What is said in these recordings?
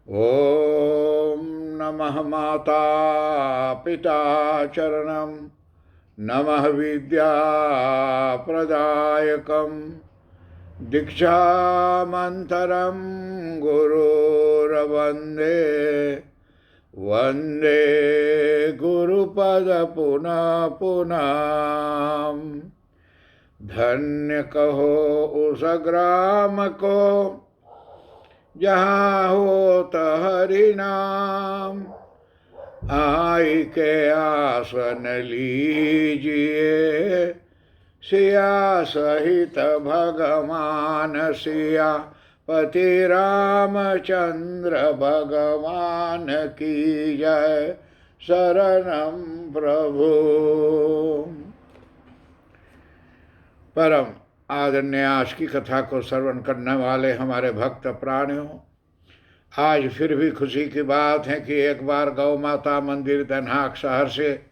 ॐ नमः माता पिता चरणं नमः विद्याप्रदायकं दीक्षामन्तरं गुरुर्वन्दे वन्दे गुरुपद पुनः पुनः। धन्य कहो उस ग्राम को जहाँ होत हरि नाम, आई के आसन लीजिए सिया सहित भगवान सिया पति रामचंद्र भगवान की जय। शरणम प्रभु। परम आदरणीय आज की कथा को श्रवण करने वाले हमारे भक्त प्राणियों, आज फिर भी खुशी की बात है कि एक बार गौ माता मंदिर दन्हाक शहर से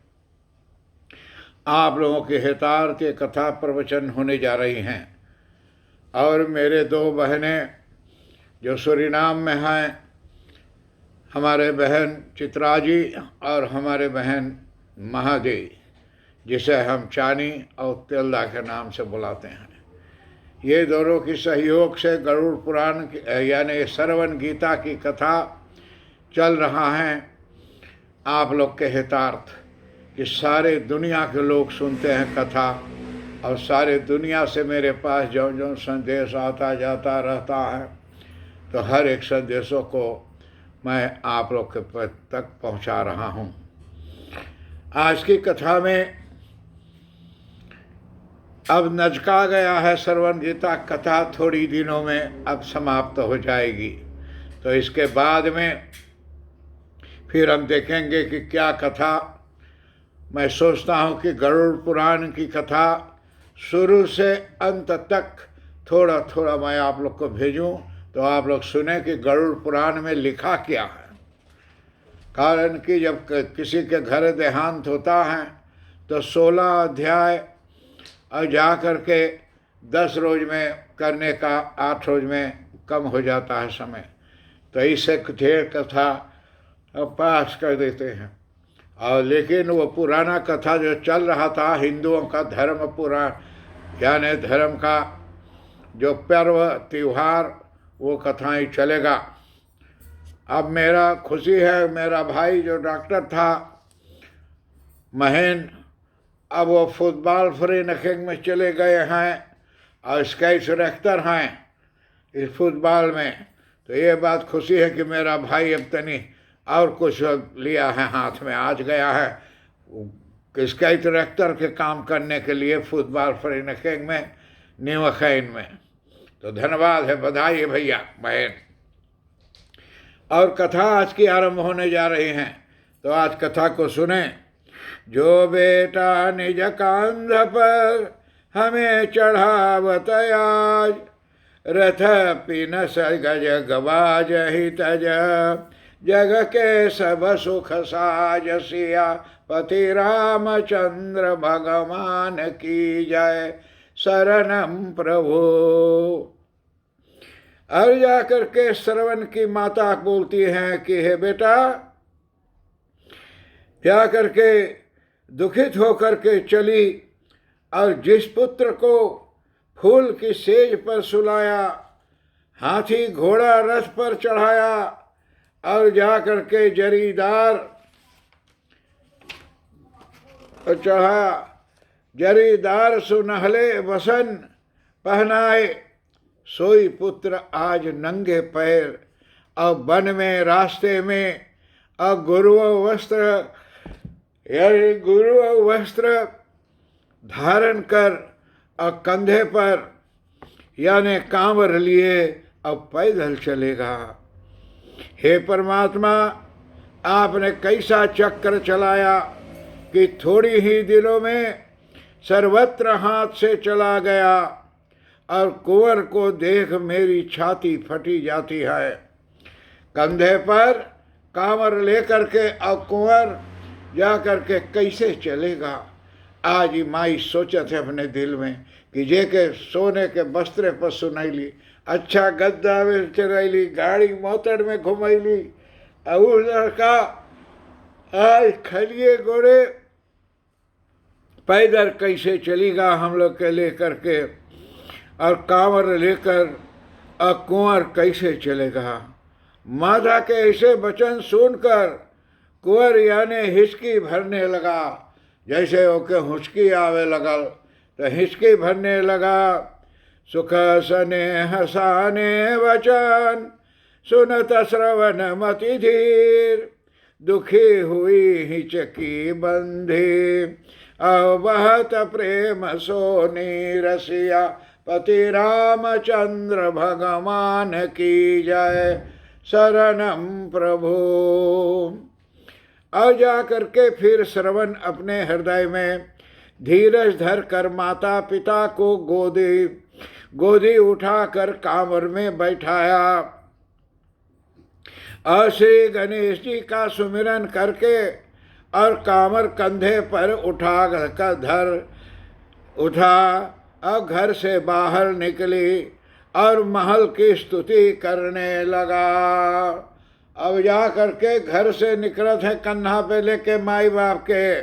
आप लोगों के हितार्थ कथा प्रवचन होने जा रही हैं। और मेरे दो बहनें जो सूरीनाम में हैं, हमारे बहन चित्रा जी और हमारे बहन महादेवी, जिसे हम चानी और तेलदा के नाम से बुलाते हैं, ये दोनों की सहयोग से गरुड़ पुराण यानी श्रवण गीता की कथा चल रहा है आप लोग के हितार्थ, कि सारे दुनिया के लोग सुनते हैं कथा, और सारे दुनिया से मेरे पास जो जो संदेश आता जाता रहता है, तो हर एक संदेशों को मैं आप लोग के तक पहुंचा रहा हूं। आज की कथा में अब नजका गया है श्रवण गीता कथा, थोड़ी दिनों में अब समाप्त हो जाएगी। तो इसके बाद में फिर हम देखेंगे कि क्या कथा। मैं सोचता हूँ कि गरुड़ पुराण की कथा शुरू से अंत तक थोड़ा थोड़ा मैं आप लोग को भेजूं, तो आप लोग सुने कि गरुड़ पुराण में लिखा क्या है। कारण कि जब किसी के घर देहांत होता है तो 16 अध्याय और जा कर के 10 रोज में करने का 8 रोज में कम हो जाता है समय, तो इससे ढेर कथा पास कर देते हैं। और लेकिन वो पुराना कथा जो चल रहा था हिंदुओं का धर्म पुराण, यानी धर्म का जो पर्व त्यौहार, वो कथाएं चलेगा। अब मेरा खुशी है, मेरा भाई जो डॉक्टर था महेंद्र, अब वो फुटबॉल फ्री नखिंग में चले गए हैं और स्काइस रेक्टर हैं इस फुटबॉल में। तो ये बात खुशी है कि मेरा भाई अब तनी और कुछ लिया है हाथ में, आज गया है स्काइस रेक्टर के काम करने के लिए फुटबॉल फ्री नखिंग में न्यूखैन में। तो धन्यवाद है, बधाई है भैया बहन। और कथा आज की आरंभ होने जा रही हैं, तो आज कथा को सुने। जो बेटा निज कांध पर हमें चढ़ावत आज, रथ पिनस गज गवाज ही तज, जग के सब सुख साज सिया पति रामचंद्र भगवान की जय। शरणम प्रभु। और जाकर के श्रवण की माता बोलती हैं कि हे बेटा, जा करके दुखित होकर के चली और जिस पुत्र को फूल की सेज पर सुलाया, हाथी घोड़ा रथ पर चढ़ाया और जा करके जरीदार चढ़ा, जरीदार सुनहले वसन पहनाए, सोई पुत्र आज नंगे पैर और वन में रास्ते में गुरु वस्त्र धारण कर और कंधे पर यानी कांवर लिए अब पैदल चलेगा। हे परमात्मा, आपने कैसा चक्र चलाया कि थोड़ी ही दिनों में सर्वत्र हाथ से चला गया, और कुंवर को देख मेरी छाती फटी जाती है। कंधे पर कांवर लेकर के और कुंवर जा करके कैसे चलेगा। आज ही माई सोचे थे अपने दिल में कि जे के सोने के बस्त्रे पर सुनैली अच्छा गद्दा में चरैली, गाड़ी मोतर में घुमैली। और लड़का आज खलिए घोड़े पैदल कैसे चलेगा हम लोग के लेकर के, और कांवर लेकर और कुंवर कैसे चलेगा। माता के ऐसे वचन सुनकर कुंवर यानी हिचकी भरने लगा। जैसे ओके हुचकी आवे लगल तो हिचकी भरने लगा। सुख सने हसाने वचन सुनत श्रवण मति धीर, दुखी हुई हिचकी बंधी अवहत प्रेम सोनी रसिया, पति रामचंद्र भगवान की जय शरणम प्रभु। और जा करके फिर श्रवण अपने हृदय में धीरज धर कर माता पिता को गोदी उठाकर कांवर में बैठाया और श्री गणेश जी का सुमिरन करके और कांवर कंधे पर उठा और घर से बाहर निकली और महल की स्तुति करने लगा। अब जा करके घर से निकलत है कंधा पे लेके माई बाप के,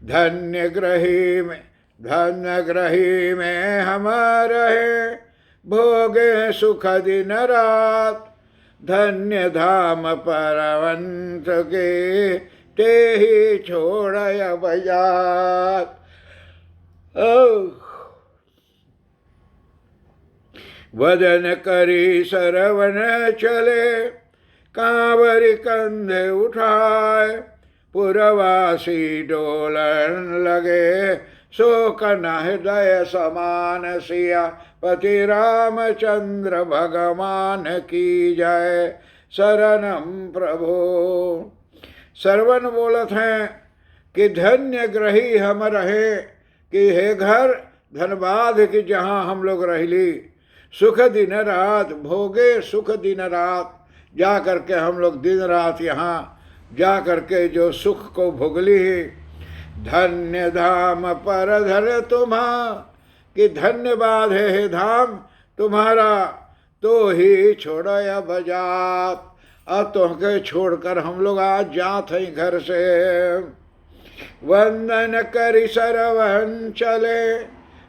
धन्य ग्रही में हम रहे भोगे सुख दिन रात, धन्य धाम परवंत के ते ही छोड़ बजात। वदन करी सरवण चले कांवरी कंधे उठाए, पुरवासी डोलन लगे शोक न हृदय समान सिया, पति रामचंद्र भगवान की जय शरणम प्रभु। श्रवण बोलत हैं कि धन्य ग्रही हम रहे कि हे घर धनबाद की जहाँ हम लोग रहली, सुख दिन रात भोगे सुख दिन रात, जा करके हम लोग दिन रात यहाँ जा करके जो सुख को भोगली। धन्य धाम पर धर तुम्हा कि धन्यवाद है हे धाम तुम्हारा, तो ही छोड़ बजात। अब तुमके छोड़कर हम लोग आज जात हैं घर से। वंदन करी सरवन चले,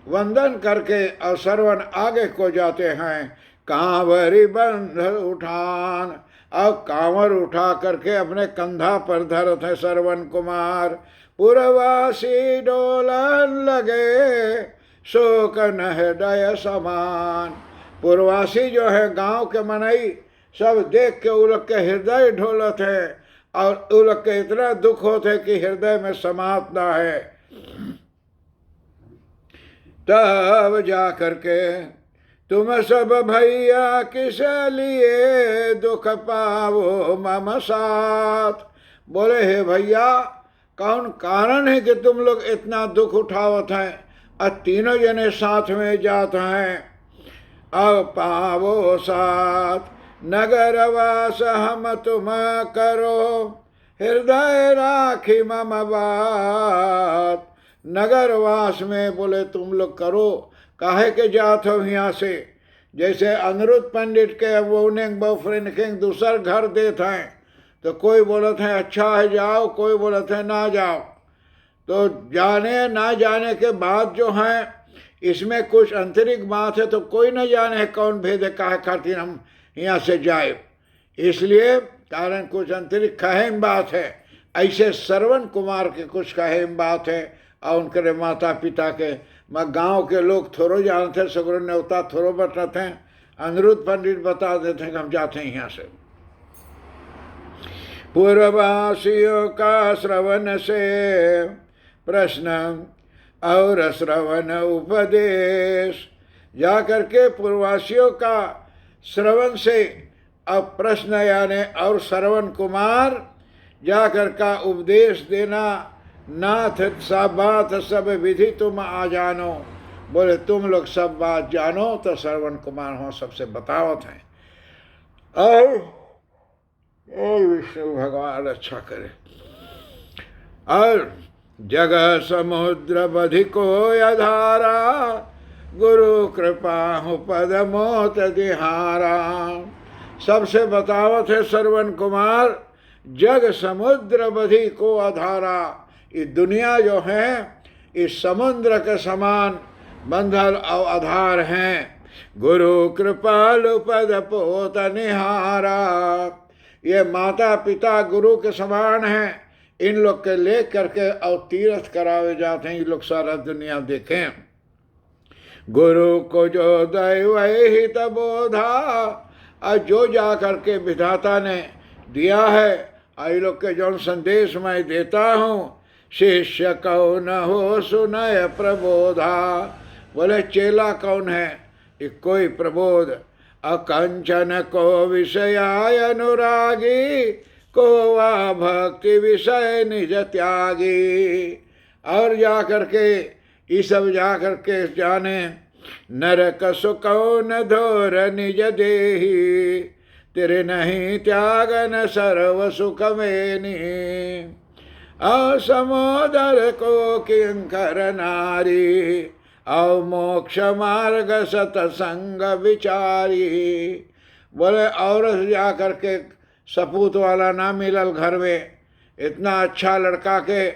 वंदन करके और सरवन आगे को जाते हैं। कांवरी बंध उठान, अब कांवर उठा करके अपने कंधा पर धरत है सरवन कुमार। पुरवासी डोलन लगे शोक न हृदय समान, पुरवासी जो है गांव के मनई सब देख के उलग के हृदय ढोलत है और उलग के इतना दुख होते है कि हृदय में समाता है। तब जा करके तुम सब भैया किस लिए दुख पावो मम साथ, बोले हे भैया कौन कारण है कि तुम लोग इतना दुख उठावत हैं और तीनों जने साथ में जात हैं। अब पावो साथ नगर वास हम तुम करो, हृदय राखी मम बात। नगर वास में बोले तुम लोग करो, काहे के जात हो यहाँ से। जैसे अनिरुद्ध पंडित के वो उन्हें बॉयफ्रेंड के दूसर घर देते हैं तो कोई बोलते हैं अच्छा है जाओ, कोई बोलते हैं ना जाओ। तो जाने ना जाने के बाद जो है इसमें कुछ आंतरिक बात है तो कोई न जाने कौन भेद है काहे खातिर हम यहाँ से जाए, इसलिए कारण कुछ आंतरिक खहेम बात है। ऐसे श्रवण कुमार के कुछ खहेम बात है और उनके माता पिता के मैं गांव के लोग थोड़ो जानते, सगरों न्योता थोड़ो बताते हैं। अनिरुद्ध पंडित बता देते हैं कि हम जाते हैं यहाँ से। पूर्ववासियों का श्रवण से प्रश्न और श्रवण उपदेश, जा करके पूर्ववासियों का श्रवण से अब प्रश्न यानी और श्रवण कुमार जाकर का उपदेश देना। नाथ सब बात सब विधि तुम आ जानो, बोले तुम लोग सब बात जानो तो श्रवण कुमार हो सबसे बतावत हैं। और विष्णु भगवान अच्छा करे। और जग समुद्र बधि को अधारा, गुरु कृपा हूँ पद मोत दिहारा। सबसे बतावत है श्रवण कुमार, जग समुद्र बधी को आधारा। ये दुनिया जो है इस समुद्र के समान बंधल और आधार हैं। गुरु कृपालु पद पोत निहारा। ये माता पिता गुरु के समान हैं, इन लोग के ले करके और तीर्थ करावे जाते हैं, ये लोग सारा दुनिया देखें। गुरु को जो दैव हित बोधा, और जो जा करके विधाता ने दिया है आई लोग के जो संदेश मैं देता हूँ, शिष्य कौन हो सुनय प्रबोधा। बोले चेला कौन है, ये कोई प्रबोध। अकंचन को विषयाय अनुरागी, को वा भक्ति विषय निज त्यागी। और जा करके ये सब जा करके जाने, नरक सुकौन धोर निज देही, तेरे नहीं त्यागन सर्व सुख मेनी। असमोदर को किंकर नारी, औ मोक्ष मार्ग सतसंग विचारी। बोले औरत जा करके सपूत वाला ना मिलल घर में, इतना अच्छा लड़का के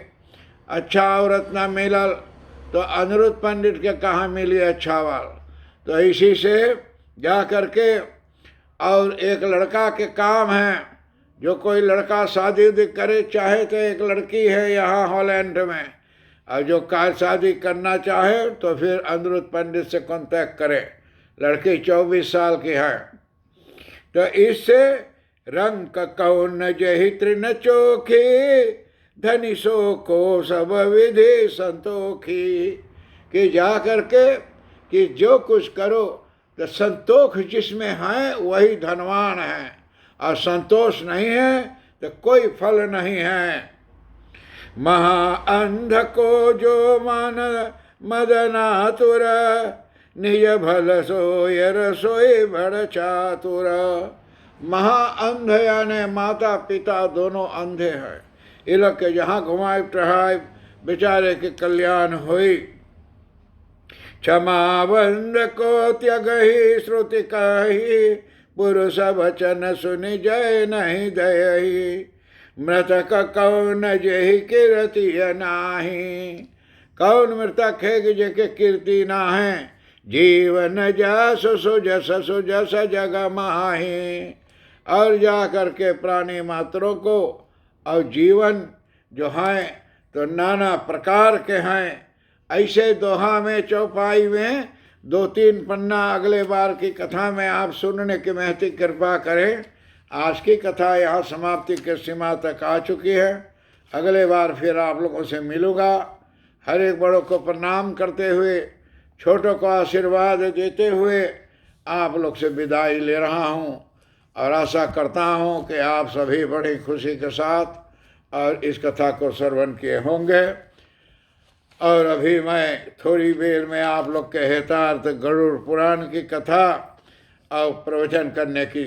अच्छा औरत ना मिलल तो अनिरुद्ध पंडित के कहाँ मिली अच्छा वाल। तो इसी से जा करके और एक लड़का के काम है, जो कोई लड़का शादी करे चाहे तो एक लड़की है यहाँ हॉलैंड में, और जो शादी करना चाहे तो फिर अनिरुद्ध पंडित से कांटेक्ट करे। लड़की 24 साल की है। तो इससे रंग कौन जहि तृण चोखी, धनी सो को सब विधि संतोखी। कि जा करके कि जो कुछ करो तो संतोष जिसमें है वही धनवान है, और संतोष नहीं है तो कोई फल नहीं है। महाअंध को जो मान मदनातुर, निज भल सोय रसोई बड़ चातुर। महाअंध यानी माता पिता दोनों अंधे हैं, ये लोग के जहाँ घुमाए टहाए बेचारे के कल्याण हुई। क्षमा बंद को त्यगहि श्रुति कही, पुरुष वचन सुनि जय नहीं दयहि। मृतक कौन जेहि कीर्ति नाही, कौन मृतक है कि जेके कीर्ति ना है। जीवन जस सुजस सुजस जग माही। और जा करके प्राणी मात्रों को और जीवन जो हैं तो नाना प्रकार के हैं। ऐसे दोहा में चौपाई में 2-3 पन्ना अगले बार की कथा में आप सुनने की महती कृपा करें। आज की कथा यहाँ समाप्ति के सीमा तक आ चुकी है। अगले बार फिर आप लोगों से मिलूँगा। हर एक बड़ों को प्रणाम करते हुए, छोटों को आशीर्वाद देते हुए आप लोग से विदाई ले रहा हूँ, और आशा करता हूँ कि आप सभी बड़ी खुशी के साथ और इस कथा को श्रवण किए होंगे। और अभी मैं थोड़ी देर में आप लोग के हितार्थ गरुड़ पुराण की कथा और प्रवचन करने की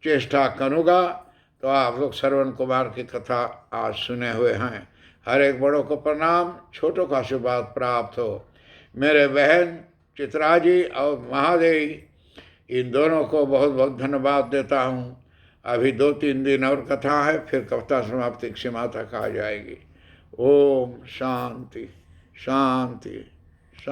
चेष्टा करूँगा। तो आप लोग श्रवण कुमार की कथा आज सुने हुए हैं। हर एक बड़ों को प्रणाम, छोटों का आशीर्वाद प्राप्त हो। मेरे बहन चित्रा जी और महादेवी, इन दोनों को बहुत बहुत धन्यवाद देता हूँ। अभी 2-3 दिन और कथा है, फिर कथा समाप्ति की सीमा तक आ जाएगी। ओम शांति शांति।